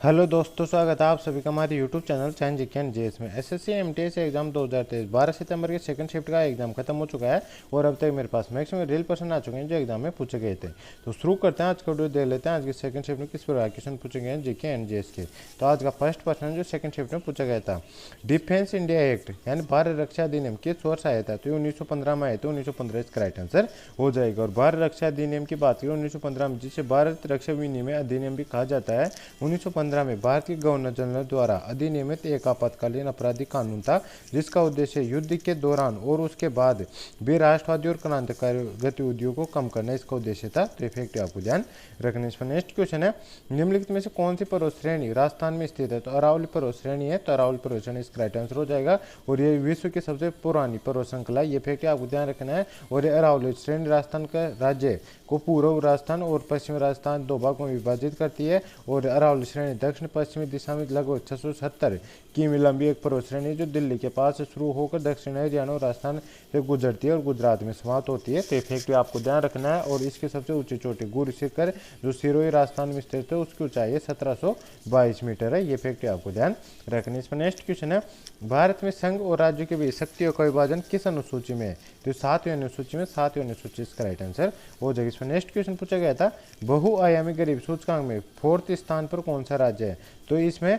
Hello दोस्तों, स्वागत है आप सभी का हमारे यूट्यूब चैनल साइंस जी कैन जेएस में। एसएससी एमटीएस एग्जाम 2023 12 सितंबर के सेकंड शिफ्ट का एग्जाम खत्म हो चुका है और अब तक मेरे पास मैक्सिमम रियल क्वेश्चन आ चुके हैं जो एग्जाम में पूछे गए थे। तो शुरू करते हैं आज का वीडियो, देख लेते हैं आज के सेकंड शिफ्ट में किस प्रकार क्वेश्चन पूछे गए हैं जीके एंड जेएस के। तो आज का फर्स्ट क्वेश्चन जो सेकंड शिफ्ट में पूछा गया था, डिफेंस इंडिया एक्ट यानी भारत रक्षा अधिनियम किस वर्ष आया था? तो 1915 में आया था। 1915 इसका राइट आंसर हो जाएगा। और भारत रक्षा अधिनियम की बात करें 1915 में, जिसे भारत रक्षा विनिमय अधिनियम भी कहा जाता है, 1915 में भारत के गवर्नर जनरल द्वारा अधिनियमित एक आपातकालीन आपराधिक कानून था जिसका उद्देश्य युद्ध के दौरान और उसके बाद भी राष्ट्रवादी और क्रांतिकारी गतिविधियों को कम करना इसका उद्देश्य था। तो इफेक्टिव आपको ध्यान रखने। इस पर नेक्स्ट क्वेश्चन है, निम्नलिखित में से कौन सी पर्वत श्रेणी राजस्थान में स्थित है? तो अरावली पर्वत श्रेणी है। तो अरावली पर्वत श्रेणी इसका राइट आंसर हो जाएगा। और ये विश्व की सबसे पुरानी पर्वत श्रृंखला है। ये इफेक्टिव आपको ध्यान रखना है। और ये अरावली श्रेणी राजस्थान का राज्य को पूर्व राजस्थान और पश्चिमी राजस्थान दो भागों में विभाजित करती है। और अरावली श्रेणी दक्षिण पश्चिमी दिशा में लगभग 670 किमी लंबी एक पर्वत श्रेणी जो दिल्ली के पास से शुरू होकर दक्षिण हरियाणा और राजस्थान से गुजरती है और गुजरात में समाप्त होती है। तो इफेक्टिव आपको ध्यान रखना है। और इसकी सबसे ऊंची चोटी गुरु शिखर जो सिरोही राजस्थान में स्थित है उसकी ऊंचाई 1722 मीटर है। ये इफेक्टिव आपको ध्यान रखना है। इस पर नेक्स्ट क्वेश्चन है, भारत में संघ और राज्यों के बीच शक्तियों का विभाजन किस अनुसूची में है? तो 7वीं अनुसूची में, 7वीं अनुसूची इसका राइट आंसर हो जाएगा। इस पर नेक्स्ट क्वेश्चन पूछा गया था, बहुआयामी गरीब सूचकांक में 4th स्थान पर कौन सा राज्य है? तो इसमें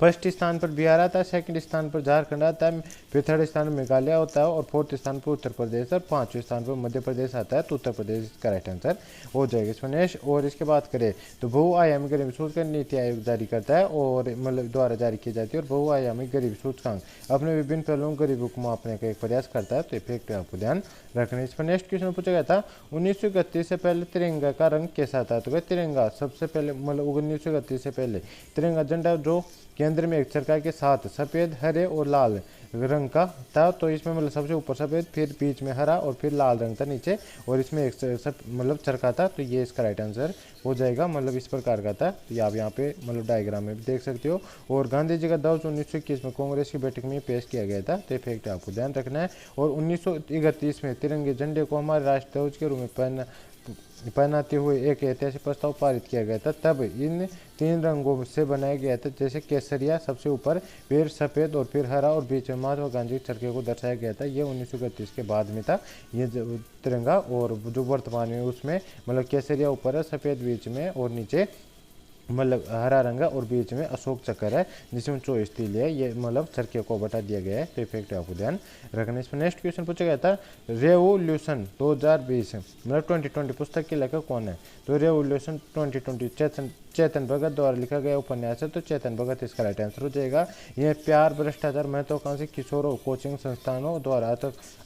फर्स्ट स्थान पर बिहार आता है, सेकंड स्थान पर झारखंड आता है, फिर थर्ड स्थान पर मेघालय होता है और फोर्थ स्थान पर उत्तर प्रदेश और पांचवें स्थान पर मध्य प्रदेश आता है। तो उत्तर प्रदेश इसका राइट आंसर हो जाएगा। इसमें नेक्स्ट और इसके बात करें तो बहुआयामी गरीबी सूचकांक नीति आयोग जारी करता है और मतलब द्वारा जारी की जाती है। और बहुआयामी गरीबी सूचकांक अपने विभिन्न पहलुओं गरीबी को मापने का एक प्रयास करता है। तो इफेक्ट आपको ध्यान रखना है। इस पर नेक्स्ट क्वेश्चन पूछा गया था, 1931 से पहले तिरंगा का रंग कैसा था? तो तिरंगा सबसे पहले मतलब 1931 से पहले तिरंगा झंडा जो केंद्र में एक चरखा के साथ सफेद, हरे और लाल रंग का था। तो इसमें मतलब सबसे ऊपर सफेद, फिर बीच में हरा और फिर लाल रंग था नीचे, और इसमें एक मतलब चरखा था। तो ये इसका राइट आंसर हो जाएगा। मतलब इस प्रकार का था। तो आप यहाँ पे मतलब डायग्राम में भी देख सकते हो। और गांधी जी का ध्वज 1921 में कांग्रेस की बैठक में पेश किया गया था। तो इफेक्ट आपको ध्यान रखना है। और 1931 में तिरंगे झंडे को हमारे राष्ट्र ध्वज के रूप में पहनाते हुए एक ऐतिहासिक प्रस्ताव पारित किया गया था। तब इन 3 रंगों से बनाया गया था, जैसे केसरिया सबसे ऊपर, फिर सफ़ेद और फिर हरा और बीच में महात्मा गांधी चरखे को दर्शाया गया था। ये 1931 के बाद में था ये तिरंगा। और जो वर्तमान में उसमें मतलब केसरिया ऊपर है, सफ़ेद बीच में और नीचे मतलब हरा रंग है और बीच में अशोक चक्र है जिसमें 24 तिल है। ये मतलब चरखे को बता दिया गया है। तो इफेक्ट आपको ध्यान रखना। इसमें नेक्स्ट क्वेश्चन पूछा गया था, रेवोल्यूशन 2020 मतलब 2020 पुस्तक के लेखक कौन है? तो रेवोल्यूशन 2020 चेतन भगत द्वारा लिखा गया उपन्यास है। तो चेतन भगत इसका राइट आंसर हो जाएगा। यह प्यार, भ्रष्टाचार, महत्वाकांक्षी किशोरों, कोचिंग संस्थानों द्वारा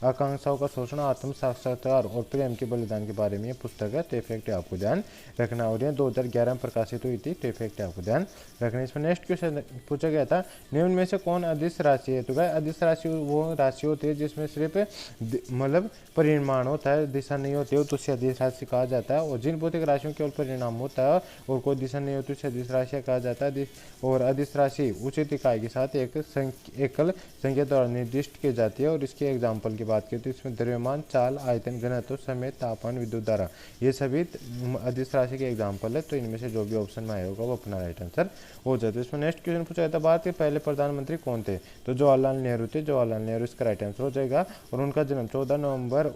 आकांक्षाओं का शोषण, आत्म साक्षात्कार और प्रेम के बलिदान के बारे में ये पुस्तक है। तो इफेक्ट आपको ध्यान रखना। और यह 2011 में प्रकाशित हुई थी। तो इफेक्ट आपको ध्यान रखना। इसमें नेक्स्ट क्वेश्चन पूछा गया था, निम्न में से कौन अदिश राशि है? तो अदिश राशि वो राशि होती है जिसमें सिर्फ मतलब परिमाण होता है, दिशा नहीं होती है, तो उसे अदिश राशि कहा जाता है। और जिन भौतिक राशियों केवल परिणाम होता है और कोई दिशा नहीं होती उसे अदिश राशि कहा जाता है। और अदिश राशि उचित इकाई के साथ एकल संख्या द्वारा निर्दिष्ट की जाती है। और इसके एग्जाम्पल की बात करें तो इसमें द्रव्यमान, चाल, आयतन, घनत्व, समय, तापमान, विद्युत धारा, ये सभी अदिश राशि के एग्जाम्पल है। तो इनमें से जो भी ऑप्शन में आया होगा वो अपना राइट आंसर हो जाता है। इसमें नेक्स्ट क्वेश्चन पूछा जाता है, भारत के पहले प्रधानमंत्री कौन थे? तो जवाहरलाल नेहरू थे। जवाहरलाल नेहरू इसका राइट आंसर हो जाएगा। और उनका जन्म 14 नवंबर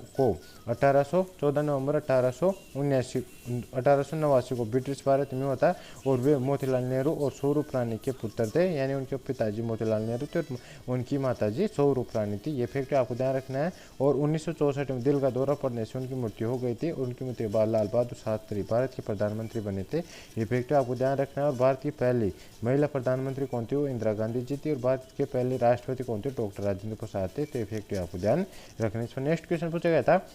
1889 को ब्रिटिश भारत में होता है। और वे मोतीलाल नेहरू और स्वरूप रानी के पुत्र थे, यानी उनके पिताजी मोतीलाल नेहरू थे और उनकी माताजी स्वरूप रानी थी। ये फैक्ट आपको ध्यान रखना है। और 1964 में दिल का दौरा पड़ने से उनकी मृत्यु हो गई थी। उनकी मृत्यु के बाद लाल बहादुर शास्त्री भारत के प्रधानमंत्री बने थे। ये फैक्ट आपको ध्यान रखना है। और भारत की पहली महिला प्रधानमंत्री कौन थी? वो इंदिरा गांधी जी थी। और भारत के पहले राष्ट्रपति कौन थे? डॉक्टर राजेंद्र प्रसाद थे। तो ये फैक्ट आपको ध्यान रखना है। इस पर नेक्स्ट क्वेश्चन पूछा गया था,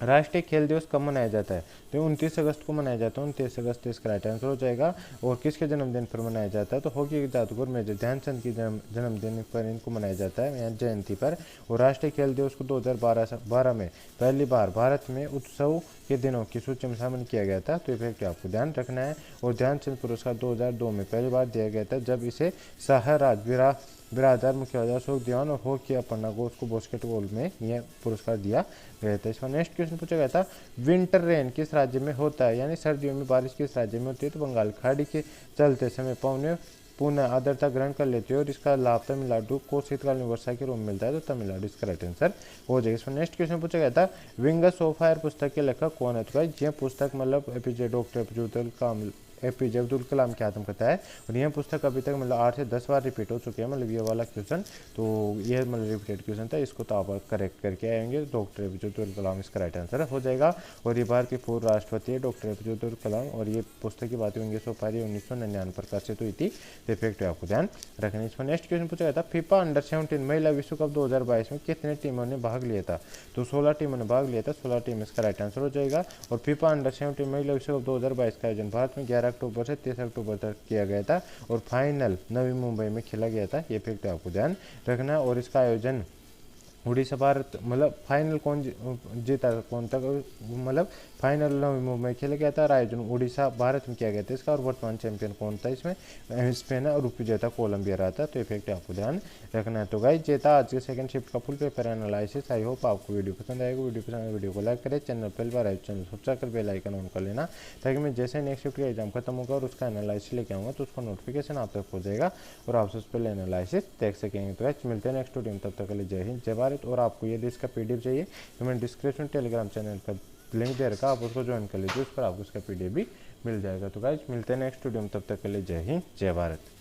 राष्ट्रीय खेल दिवस कब मनाया जाता है? तो 29 अगस्त को मनाया जाता है। 29 अगस्त इसका राइट आंसर हो जाएगा। और किसके जन्मदिन पर मनाया जाता है? तो हॉकी के जादूगर मेजर ध्यानचंद की जन्मदिन पर इनको मनाया जाता है, या जयंती पर। और राष्ट्रीय खेल दिवस को 2012 में पहली बार भारत में उत्सव के दिनों की सूची में शामिल किया गया था। तो इफेक्ट आपको ध्यान रखना है। और ध्यानचंद पुरस्कार 2002 में पहली बार दिया गया था, जब इसे शाहराज बिरादर मुख्यमंत्री अशोक दीवान और हो किया पन्ना को उसको बास्केटबॉल में यह पुरस्कार दिया गया था। इसका नेक्स्ट क्वेश्चन पूछा गया था विंटर रेन किस राज्य में होता है, यानी सर्दियों में बारिश किस राज्य में होती है। तो बंगाल खाड़ी के चलते समय पवने पुनः आर्द्रता ग्रहण कर लेती है और इसका लाभ तमिलनाडु को शीतकालीन वर्षा के रूप में मिलता है। तो तमिलनाडु इसका राइट आंसर हो जाएगा। इसमें नेक्स्ट क्वेश्चन पूछा गया था विंग्स ऑफ फायर पुस्तक के लेखक कौन है। तो भाई यह पुस्तक मतलब एपीजे अब्दुल कलाम की आत्मकथा है और यह पुस्तक अभी तक मतलब 8 से 10 बार रिपीट हो चुके हैं, मतलब ये वाला क्वेश्चन। तो ये मतलब रिपीटेड क्वेश्चन था, इसको तो आप करेक्ट करके आएंगे। डॉक्टर एपीजे अब्दुल कलाम इसका राइट आंसर हो जाएगा। और ये भारत के पूर्व राष्ट्रपति है डॉक्टर एपीजे अब्दुल कलाम और ये पुस्तक की बात विंग्स ऑफ फायर 1999 प्रकाशित हुई थी। तो इफेक्ट आपको ध्यान रखना। इसमें नेक्स्ट क्वेश्चन पूछा गया था फीफा अंडर-17 महिला विश्व कप 2022 में कितने टीमों ने भाग लिया था। तो 16 टीमों ने भाग लिया था, 16 टीम इसका राइट आंसर हो जाएगा। और फीफा अंडर-17 महिला विश्व कप 2022 का आयोजन भारत में 11 अक्टूबर से 30 अक्टूबर तक किया गया था और फाइनल नवी मुंबई में खेला गया था। ये फैक्ट आपको ध्यान रखना। और इसका आयोजन उड़ीसा भारत मतलब फाइनल कौन जीता कौन तक मतलब फाइनल नवी मुंबई खेला गया था और आयोजन उड़ीसा भारत में किया गया था इसका। और वर्तमान चैंपियन कौन था इसमें, स्पेन और उपविजेता कोलंबिया रहा था। तो इफेक्ट आपको ध्यान रखना है। तो गाइस ये था आज के सेकंड शिफ्ट का full paper analysis. I hope आपको वीडियो पसंद आएगा। वीडियो पसंद आए वीडियो को लाइक करें, चैनल पहली बार आए चैनल सब्सक्राइब कर बेल आइकन ऑन कर लेना, ताकि मैं जैसे नेक्स्ट शिफ्ट का एग्जाम खत्म होगा और उसका एनालिसिस लेके आऊँगा तो उसका नोटिफिकेशन आप तक पहुँच जाएगा और आप उससे पहले एनालिसिस देख सकेंगे। तो गाइस मिलते हैं नेक्स्ट वीडियो में, तब तक के लिए जय हिंद जय भारत। और आपको यदि इसका पीडीएफ चाहिए तो मैंने डिस्क्रिप्शन टेलीग्राम चैनल का लिंक दे रखा, आप उसको ज्वाइन कर लीजिए, उस पर आपको उसका पीडीएफ भी मिल जाएगा। तो गाइस मिलते हैं नेक्स्ट वीडियो में, तब तक के लिए जय हिंद जय भारत।